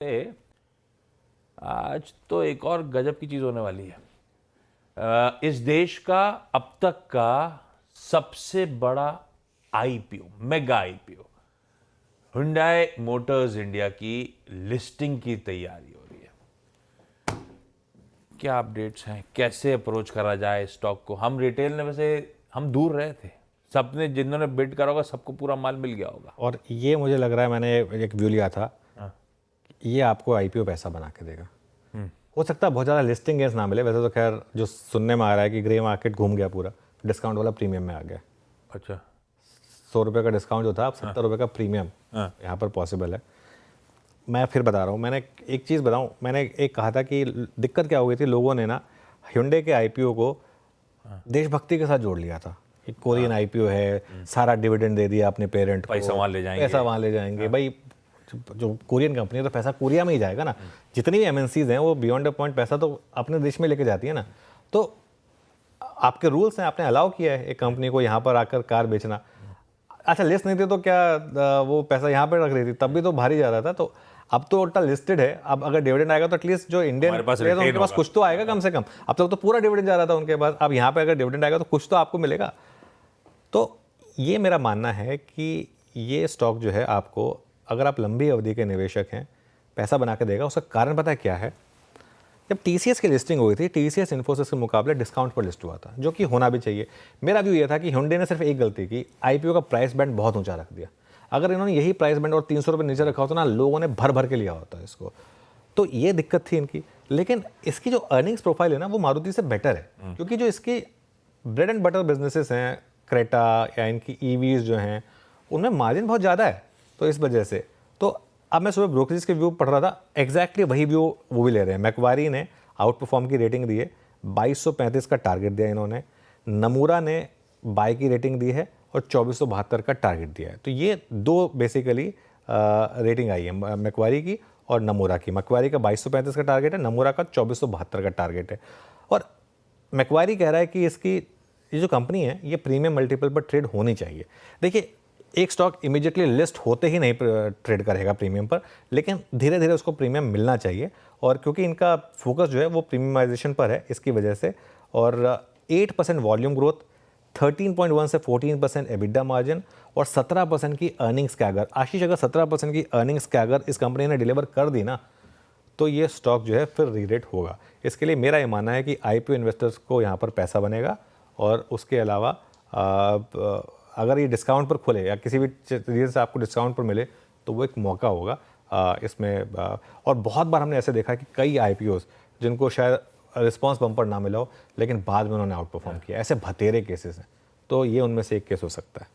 से आज तो एक और गजब की चीज होने वाली है। इस देश का अब तक का सबसे बड़ा IPO, mega IPO, Hyundai Motors India की लिस्टिंग की तैयारी हो रही है। क्या अपडेट्स हैं, कैसे अप्रोच करा जाए स्टॉक को? हम रिटेल ने वैसे हम दूर रहे थे, सबने जिन्होंने बिड करा होगा सबको पूरा माल मिल गया होगा। और ये मुझे लग रहा है, मैंने एक व्यू लिया था, ये आपको आईपीओ पैसा बना के देगा। हो सकता है बहुत ज़्यादा लिस्टिंग गेंस ना मिले, वैसे तो खैर जो सुनने में आ रहा है कि ग्रे मार्केट घूम गया, पूरा डिस्काउंट वाला प्रीमियम में आ गया। अच्छा, 100 रुपये का डिस्काउंट जो था, अब 70 रुपये का प्रीमियम यहाँ पर पॉसिबल है। मैं फिर बता रहा हूँ, मैंने एक चीज़ बताऊँ, मैंने एक कहा था कि दिक्कत क्या हो गई थी, लोगों ने ना hyundai के आईपीओ को देशभक्ति के साथ जोड़ लिया था। एक कोरियन आईपीओ है, सारा डिविडेंड दे दिया अपने पेरेंट को, पैसा वहाँ ले जाएंगे, पैसा वहाँ ले जाएंगे। भाई जो कोरियन कंपनी है तो पैसा कोरिया में ही जाएगा ना। जितनी भी एमएनसीज हैं वो बियॉन्ड अ पॉइंट पैसा तो अपने देश में लेके जाती है ना। तो आपके रूल्स हैं, आपने अलाउ किया है एक कंपनी को यहाँ पर आकर कार बेचना। अच्छा, लिस्ट नहीं थे तो क्या वो पैसा यहाँ पर रख रही थी, तब भी तो भारी जा रहा था। तो अब तो टोटल लिस्टेड है, अब अगर डिविडेंड आएगा तो एटलीस्ट जो इंडियन उनके पास कुछ तो आएगा कम से कम। अब तक तो पूरा डिविडेंड जा रहा था उनके पास, अब यहाँ पे अगर डिविडेंड आएगा तो कुछ तो आपको मिलेगा। तो ये मेरा मानना है कि ये स्टॉक जो है आपको, अगर आप लंबी अवधि के निवेशक हैं, पैसा बना के देगा। उसका कारण पता है क्या है? जब टीसीएस की लिस्टिंग हुई थी, टीसीएस इन्फोसिस के मुकाबले डिस्काउंट पर लिस्ट हुआ था, जो कि होना भी चाहिए। मेरा व्यू ये था कि hyundai ने सिर्फ एक गलती की, आईपीओ का प्राइस बैंड बहुत ऊंचा रख दिया। अगर इन्होंने यही प्राइस बैंड और 300 रुपये नीचे रखा होता ना, लोगों ने भर भर के लिया होता इसको। तो ये दिक्कत थी इनकी। लेकिन इसकी जो अर्निंग्स प्रोफाइल है ना, वो मारुति से बेटर है, क्योंकि जो इसकी ब्रेड एंड बटर बिजनेसेस हैं, क्रेटा या इनकी ईवीज जो हैं, उनमें मार्जिन बहुत ज़्यादा है। तो इस वजह से तो अब मैं सुबह ब्रोकरेज के व्यू पढ़ रहा था, एग्जैक्टली वही व्यू वो भी ले रहे हैं। मैक्वारी ने आउट परफॉर्म की रेटिंग दी है, 2235 का टारगेट दिया इन्होंने। नमूरा ने बाय की रेटिंग दी है और 2472 का टारगेट दिया है। तो ये दो बेसिकली रेटिंग आई है, मैक्वारी की और नमूरा की। मैक्वारी का 2235 का टारगेट है, नमूरा का 2472 का टारगेट है। और मैक्वारी कह रहा है कि इसकी ये जो कंपनी है ये प्रीमियम मल्टीपल पर ट्रेड होनी चाहिए। देखिए, एक स्टॉक इमीडिएटली लिस्ट होते ही नहीं ट्रेड करेगा प्रीमियम पर, लेकिन धीरे धीरे उसको प्रीमियम मिलना चाहिए। और क्योंकि इनका फोकस जो है वो प्रीमियमाइजेशन पर है, इसकी वजह से। और 8% वॉल्यूम ग्रोथ, 13.1 से 14% एबिडा मार्जिन और 17% की अर्निंग्स कैगर। आशीष, अगर 17% की अर्निंग्स कैगर इस कंपनी ने डिलीवर कर दी ना, तो ये स्टॉक जो है फिर रीरेट होगा। इसके लिए मेरा ये मानना है कि आईपीओ इन्वेस्टर्स को यहाँ पर पैसा बनेगा। और उसके अलावा अगर ये डिस्काउंट पर खुले या किसी भी रीज़न से आपको डिस्काउंट पर मिले, तो वो एक मौका होगा इसमें। और बहुत बार हमने ऐसे देखा कि कई आईपीओस जिनको शायद रिस्पांस बम्पर ना मिला हो, लेकिन बाद में उन्होंने आउट परफॉर्म किया, ऐसे भतेरे केसेस हैं। तो ये उनमें से एक केस हो सकता है।